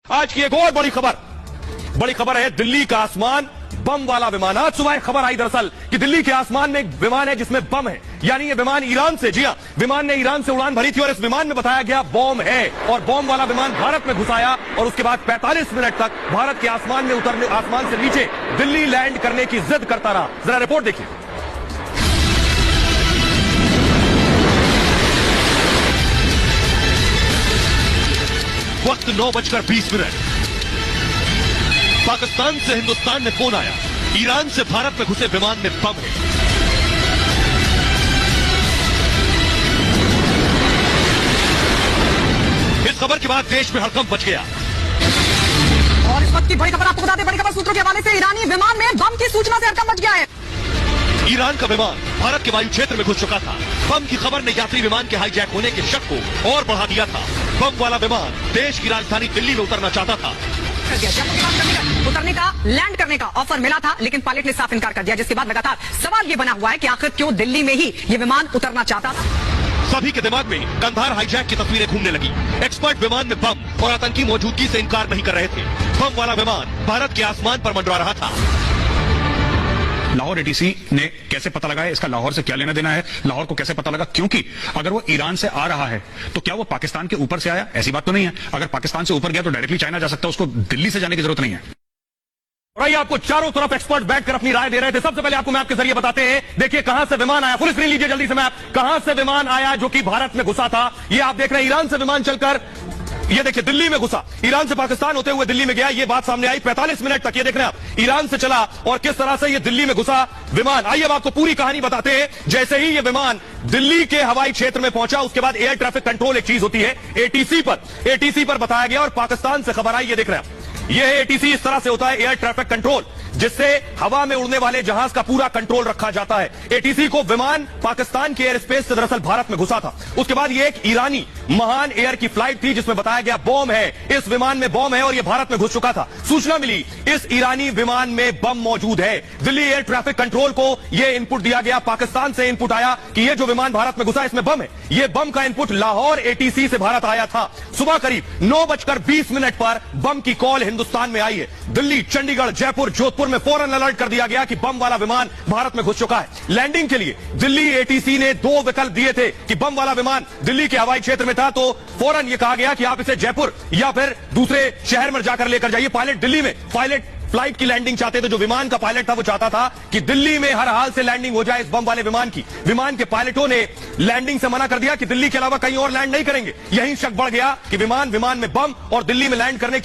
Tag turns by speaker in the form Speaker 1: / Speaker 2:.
Speaker 1: आज की एक और बड़ी खबर है दिल्ली का आसमान बम वाला विमान। आज सुबह एक खबर आई दरअसल कि दिल्ली के आसमान में एक विमान है जिसमें बम है, यानी ये विमान ईरान से, जी हां, विमान ने ईरान से उड़ान भरी थी और इस विमान में बताया गया बम है और बम वाला विमान भारत में घुसाया और उसके बाद 45 मिनट तक भारत के आसमान में उतरने, आसमान से नीचे दिल्ली लैंड करने की जिद करता रहा। जरा रिपोर्ट देखिए।
Speaker 2: वक्त 9:20। पाकिस्तान से हिंदुस्तान में फोन आया, ईरान से भारत में घुसे विमान में बम है। इस खबर के बाद देश में हड़कंप मच गया।
Speaker 3: और इस वक्त की बड़ी खबर आपको बता दें, बड़ी खबर सूत्रों के हवाले से ईरानी विमान में बम की सूचना से हड़कंप मच गया है।
Speaker 2: ईरान का विमान भारत के वायु क्षेत्र में घुस चुका था। बम की खबर ने यात्री विमान के हाईजैक होने के शक को और बढ़ा दिया था। बम वाला विमान देश की राजधानी दिल्ली में उतरना चाहता था।
Speaker 3: उतरने का, लैंड करने का ऑफर मिला था, लेकिन पायलट ने साफ इनकार कर दिया, जिसके बाद लगातार सवाल ये बना हुआ है कि आखिर क्यों दिल्ली में ही ये विमान उतरना चाहता था।
Speaker 2: सभी के दिमाग में कंधार हाईजैक की तस्वीरें घूमने लगी। एक्सपर्ट विमान में बम और आतंकी मौजूदगी से इनकार नहीं कर रहे थे। बम वाला विमान भारत के आसमान पर मंडरा रहा था।
Speaker 4: लाहौर एटीसी ने कैसे पता लगाया, इसका लाहौर से क्या लेना देना है, लाहौर को कैसे पता लगा? क्योंकि अगर वो ईरान से आ रहा है तो क्या वो पाकिस्तान के ऊपर से आया? ऐसी बात तो नहीं है। अगर पाकिस्तान से ऊपर गया तो डायरेक्टली चाइना जा सकता है, उसको दिल्ली से जाने की जरूरत नहीं है।
Speaker 1: और आइए आपको चारों तरफ एक्सपर्ट बैठकर अपनी राय दे रहे थे। सबसे पहले आपको मैप के जरिए बताते हैं। देखिए कहां से विमान आया, फुल स्क्रीन लीजिए जल्दी से मैप। कहां से विमान आया जो कि भारत में घुसा था, ये आप देख रहे हैं। ईरान से विमान चलकर ये देखिए दिल्ली में घुसा, ईरान से पाकिस्तान होते हुए दिल्ली में गया। ये बात सामने आई 45 मिनट तक। ये देख रहे हैं आप, ईरान से चला और किस तरह से ये दिल्ली में घुसा विमान। आइए अब आपको पूरी कहानी बताते हैं। जैसे ही ये विमान दिल्ली के हवाई क्षेत्र में पहुंचा, उसके बाद एयर ट्रैफिक कंट्रोल एक चीज होती है, एटीसी पर बताया गया और पाकिस्तान से खबर आई। ये देख रहे हैं आप, ये है एटीसी। इस तरह से होता है एयर ट्रैफिक कंट्रोल, जिससे हवा में उड़ने वाले जहाज का पूरा कंट्रोल रखा जाता है। एटीसी को विमान पाकिस्तान के एयर स्पेस से दरअसल भारत में घुसा था। उसके बाद ये एक ईरानी महान एयर की फ्लाइट थी जिसमें बताया गया बम है, इस विमान में बम है और ये भारत में घुस चुका था। सूचना मिली इस ईरानी विमान में बम मौजूद है। दिल्ली एयर ट्रैफिक कंट्रोल को यह इनपुट दिया गया, पाकिस्तान से इनपुट आया कि ये जो विमान भारत में घुसा इसमें बम है। ये बम का इनपुट लाहौर एटीसी से भारत आया था। सुबह करीब 9:20 पर बम की कॉल हिंदुस्तान में आई है। दिल्ली, चंडीगढ़, जयपुर, जोधपुर में फौरन अलर्ट कर दिया गया कि बम वाला विमान भारत में घुस चुका है। लैंडिंग के लिए दिल्ली एटीसी ने 2 विकल्प दिए थे कि बम वाला विमान दिल्ली के हवाई क्षेत्र में था, तो फौरन यह कहा गया कि आप इसे जयपुर या फिर दूसरे शहर में जाकर लेकर जाइए। पायलट दिल्ली में फ्लाइट की लैंडिंग चाहते थे। जो विमान का पायलट था वो चाहता था कि दिल्ली में हर हाल से लैंडिंग हो जाए इस बम वाले विमान की। विमान के पायलटों ने लैंडिंग से मना कर दिया कि दिल्ली के अलावा कहीं और लैंड नहीं करेंगे। यही शक बढ़ गया कि विमान में बम और दिल्ली में लैंड करने